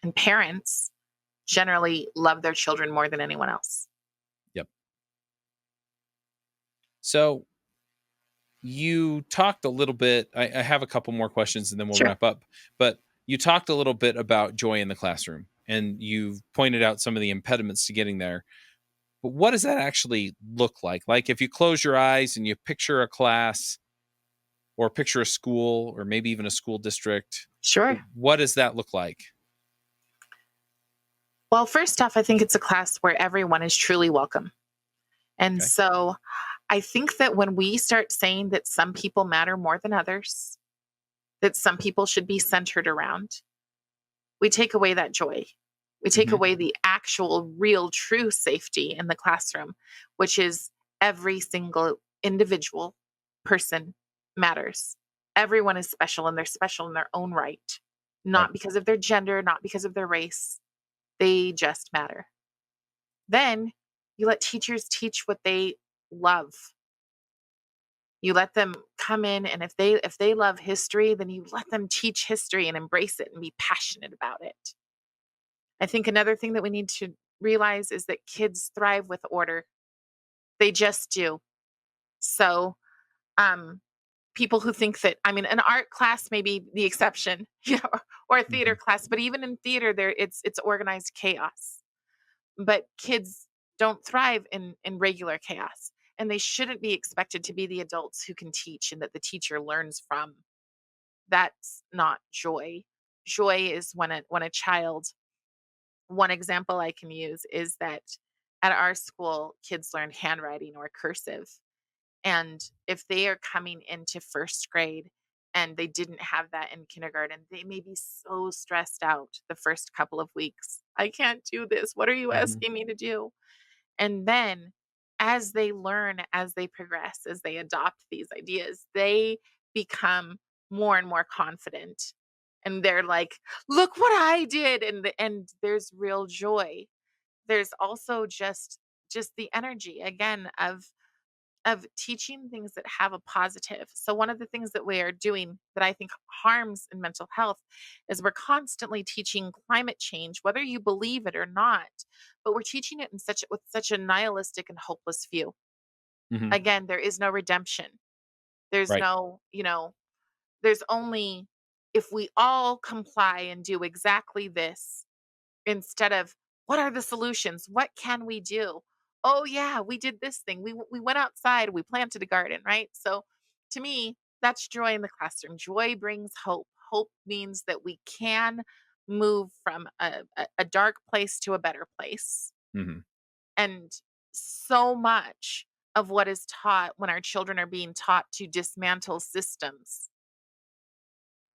And parents generally love their children more than anyone else. Yep. So you talked a little bit. I have a couple more questions and then we'll Sure. wrap up. But you talked a little bit about joy in the classroom and you've pointed out some of the impediments to getting there. But what does that actually look like? Like if you close your eyes and you picture a class or picture a school or maybe even a school district, Sure. what does that look like? Well, first off, I think it's a class where everyone is truly welcome. And Okay. so I think that when we start saying that some people matter more than others, that some people should be centered around, we take away that joy. We take Hmm. away the actual, real, true safety in the classroom, which is every single individual person matters. Everyone is special and they're special in their own right, Right. not because of their gender, not because of their race. They just matter. Then you let teachers teach what they love. You let them come in, and if they love history, then you let them teach history and embrace it and be passionate about it. I think another thing that we need to realize is that kids thrive with order. They just do. So, um, people who think that, I mean, an art class may be the exception, or a theater Hmm. class, but even in theater, it's organized chaos. But kids don't thrive in regular chaos, and they shouldn't be expected to be the adults who can teach and that the teacher learns from. That's not joy. Joy is when a child, one example I can use is that at our school, kids learn handwriting or cursive. And if they are coming into 1st grade and they didn't have that in kindergarten, they may be so stressed out the first couple of weeks. I can't do this. What are you Hmm. asking me to do? And then as they learn, as they progress, as they adopt these ideas, they become more and more confident. And they're like, "Look what I did." And there's real joy. There's also just the energy again of teaching things that have a positive. So one of the things that we are doing that I think harms in mental health is we're constantly teaching climate change, whether you believe it or not, but we're teaching it in such with such a nihilistic and hopeless view. Hmm. Again, there is no redemption. There's Right. no, there's only, if we all comply and do exactly this, instead of, what are the solutions? What can we do? Oh yeah, we did this thing. We went outside, we planted a garden, right? So to me, that's joy in the classroom. Joy brings hope. Hope means that we can move from a dark place to a better place. Hmm. And so much of what is taught when our children are being taught to dismantle systems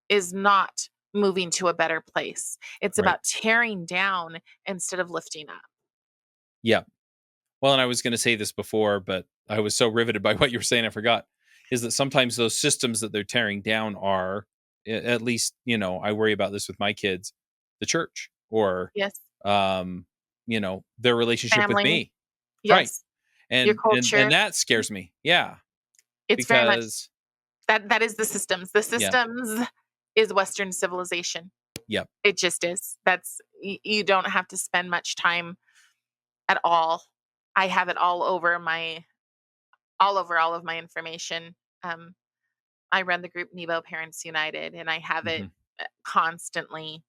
is not moving to a better place. It's Right. about tearing down instead of lifting up. Yeah. Well, and I was going to say this before, but I was so riveted by what you were saying, I forgot. Is that sometimes those systems that they're tearing down are, at least, I worry about this with my kids, the church or Yes. um, their relationship with Family. me. Right. Yes. Your And culture. that scares me. Yeah. It's very much Because that is the systems. The yeah. systems is Western civilization. Yep. It just is. You don't have to spend much time at all. I have it all over all of my information. Um, I run the group Nebo Parents United, and I have it Mhm. constantly.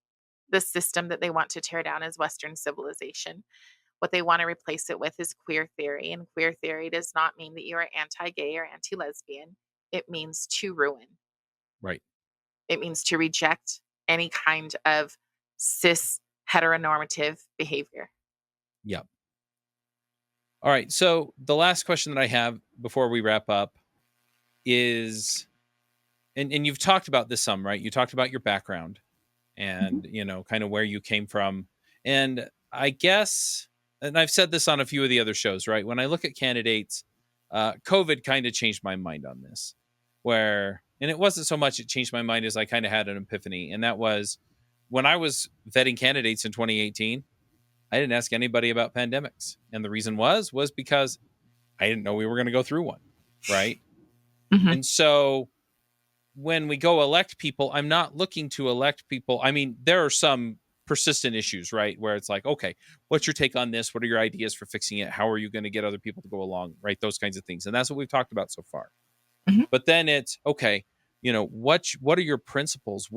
The system that they want to tear down is Western civilization. What they want to replace it with is queer theory. And queer theory does not mean that you are anti gay or anti lesbian. It means to ruin, Right. it means to reject any kind of cis heteronormative behavior. Yep. All right. So the last question that I have before we wrap up is, and you've talked about this some, right? You talked about your background Mhm. and, kind of where you came from. And I guess, and I've said this on a few of the other shows, right? When I look at candidates, COVID kind of changed my mind on this, and it wasn't so much it changed my mind as I kind of had an epiphany. And that was when I was vetting candidates in 2018, I didn't ask anybody about pandemics. And the reason was because I didn't know we were going to go through one. Right. Mhm. And so when we go elect people, I'm not looking to elect people. I mean, there are some persistent issues, right? Where it's like, okay, what's your take on this? What are your ideas for fixing it? How are you going to get other people to go along? Right. Those kinds of things. And that's what we've talked about so far. Mhm. But then it's okay, what are your principles?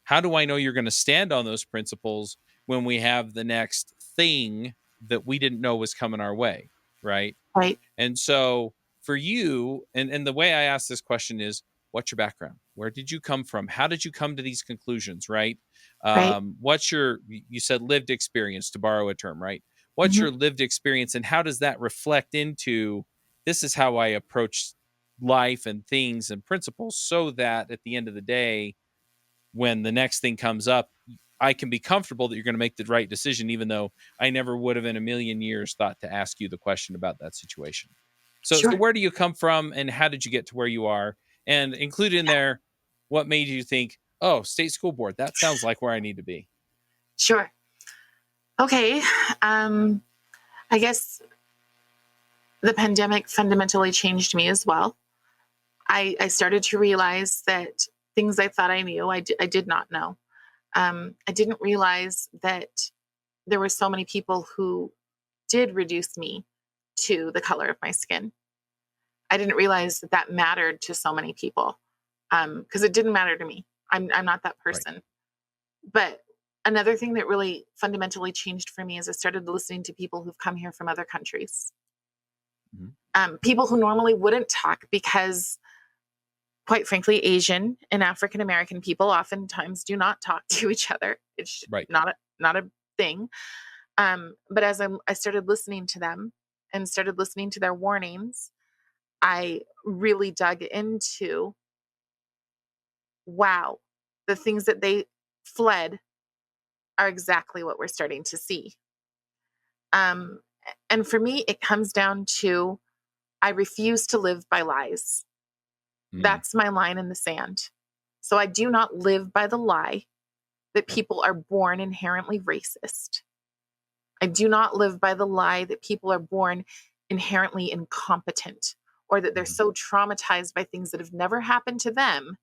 How do I know you're going to stand on those principles when we have the next thing that we didn't know was coming our way? Right. Right. And so for you, and the way I ask this question is, what's your background? Where did you come from? How did you come to these conclusions? Right. Right. What's you said lived experience, to borrow a term, right? What's Mhm. your lived experience and how does that reflect into this is how I approach life and things and principles so that at the end of the day, when the next thing comes up, I can be comfortable that you're going to make the right decision, even though I never would have in a million years thought to ask you the question about that situation. So Sure. where do you come from and how did you get to where you are? And include in there what made you think, oh, state school board, that sounds like where I need to be. Sure. Okay. Um, I guess the pandemic fundamentally changed me as well. I started to realize that things I thought I knew, I did not know. I didn't realize that there were so many people who did reduce me to the color of my skin. I didn't realize that that mattered to so many people because it didn't matter to me. I'm not that Right. person. But another thing that really fundamentally changed for me is I started listening to people who've come here from other countries. Mhm. People who normally wouldn't talk because, quite frankly, Asian and African American people oftentimes do not talk to each other. It's Right. not a thing. But as I started listening to them and started listening to their warnings, I really dug into, wow, the things that they fled are exactly what we're starting to see. Um, and for me, it comes down to I refuse to live by lies. Mm. That's my line in the sand. So I do not live by the lie that people are born inherently racist. I do not live by the lie that people are born inherently incompetent or that they're Mhm. so traumatized by things that have never happened to them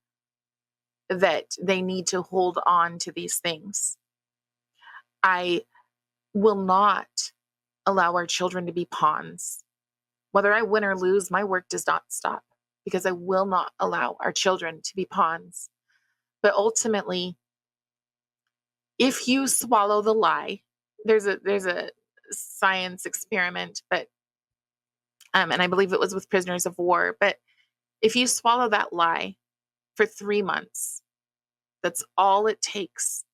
that they need to hold on to these things. I will not allow our children to be pawns. Whether I win or lose, my work does not stop because I will not allow our children to be pawns. But ultimately, if you swallow the lie, there's a science experiment, but and I believe it was with prisoners of war. But if you swallow that lie for 3 months, that's all it takes.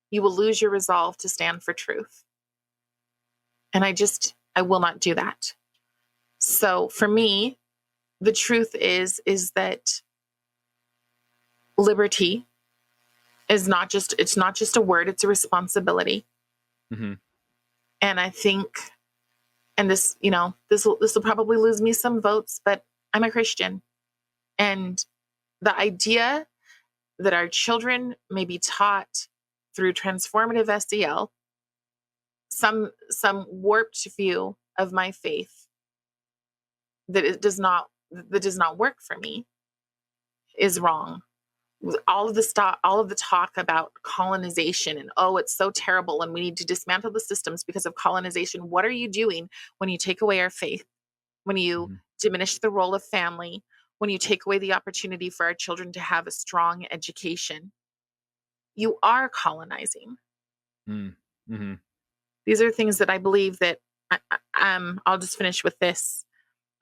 You will lose your resolve to stand for truth. And I will not do that. So for me, the truth is that liberty is not just a word, it's a responsibility. Mhm. And I think, and this will probably lose me some votes, but I'm a Christian. And the idea that our children may be taught through transformative SEL some warped view of my faith that does not work for me is wrong. All of the talk about colonization and, oh, it's so terrible and we need to dismantle the systems because of colonization. What are you doing when you take away our faith, when you diminish the role of family, when you take away the opportunity for our children to have a strong education? You are colonizing. Mm-hmm. These are things that I believe that I'll just finish with this.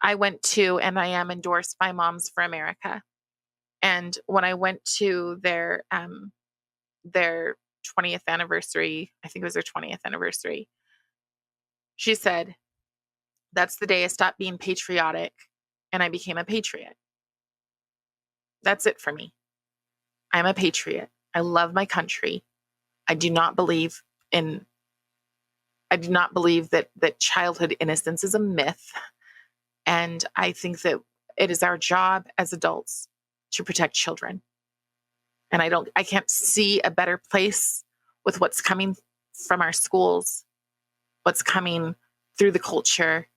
I went to, and I am endorsed by Moms for America. And when I went to their 20th anniversary, I think it was their 20th anniversary, she said, that's the day I stopped being patriotic and I became a patriot. That's it for me. I'm a patriot. I love my country. I do not believe that childhood innocence is a myth. And I think that it is our job as adults to protect children. And I can't see a better place with what's coming from our schools, what's coming through the culture.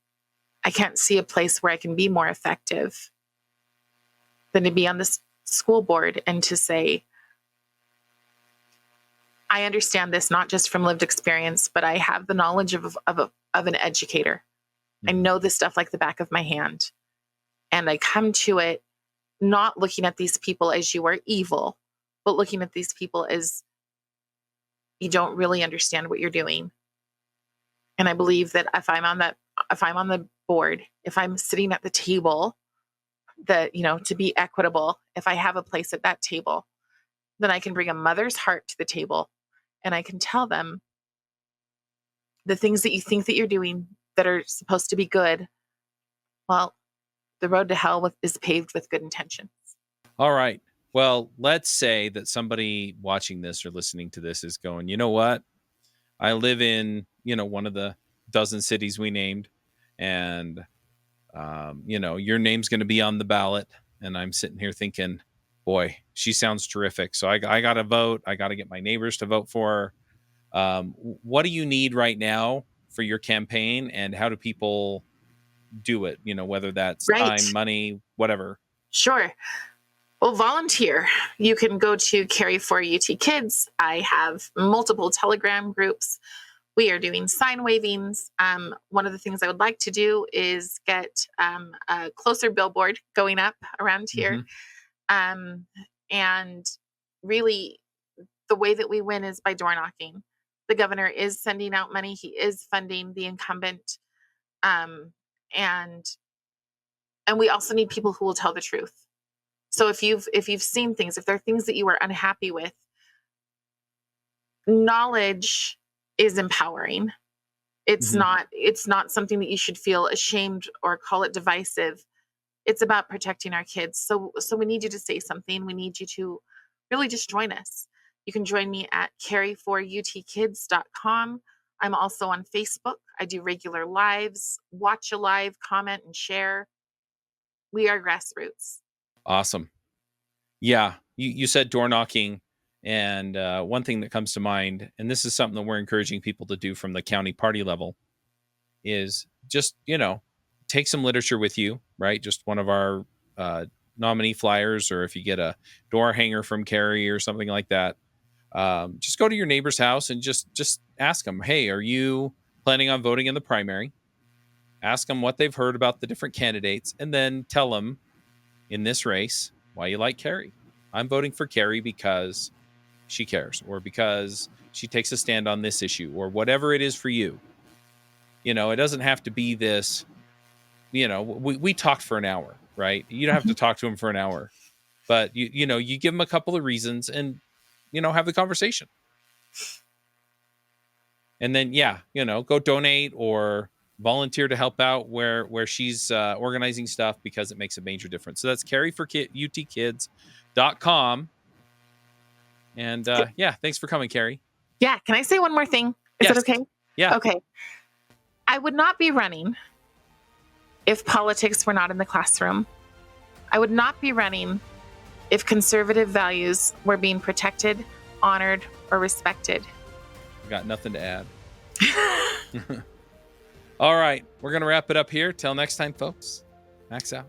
I can't see a place where I can be more effective than to be on this school board and to say, I understand this not just from lived experience, but I have the knowledge of an educator. I know this stuff like the back of my hand. And I come to it not looking at these people as you are evil, but looking at these people as you don't really understand what you're doing. And I believe that if I'm on the board, if I'm sitting at the table, that, to be equitable, if I have a place at that table, then I can bring a mother's heart to the table and I can tell them the things that you think that you're doing that are supposed to be good. Well, the road to hell is paved with good intentions. All right. Well, let's say that somebody watching this or listening to this is going, you know what? I live in, one of the dozen cities we named, and, your name's going to be on the ballot. And I'm sitting here thinking, boy, she sounds terrific. So I got to vote. I got to get my neighbors to vote for her. What do you need right now for your campaign, and how do people do it? Whether that's time, money, whatever. Sure. Well, volunteer. You can go to Cari for UT Kids. I have multiple Telegram groups. We are doing sign wavings. One of the things I would like to do is get a closer billboard going up around here. And really, the way that we win is by door knocking. The governor is sending out money. He is funding the incumbent. And we also need people who will tell the truth. So if you've seen things, if there are things that you are unhappy with, knowledge is empowering. It's not something that you should feel ashamed or call it divisive. It's about protecting our kids. So we need you to say something. We need you to really just join us. You can join me at cari4utkids.com. I'm also on Facebook. I do regular lives. Watch a live, comment, and share. We are grassroots. Awesome. Yeah. You said door knocking. And one thing that comes to mind, and this is something that we're encouraging people to do from the county party level, is just, take some literature with you, right? Just one of our nominee flyers, or if you get a door hanger from Cari or something like that, just go to your neighbor's house and just ask them, hey, are you planning on voting in the primary? Ask them what they've heard about the different candidates, and then tell them in this race why you like Cari. I'm voting for Cari because she cares, or because she takes a stand on this issue, or whatever it is for you. It doesn't have to be this, we talked for an hour, right? You don't have to talk to him for an hour, but you give him a couple of reasons and, have the conversation. And then, go donate or volunteer to help out where she's organizing stuff, because it makes a major difference. So that's cari4utkids.com. And thanks for coming, Cari. Yeah. Can I say one more thing? Is that okay? Yeah. Okay. I would not be running if politics were not in the classroom. I would not be running if conservative values were being protected, honored, or respected. Got nothing to add. All right. We're going to wrap it up here. Till next time, folks. Max out.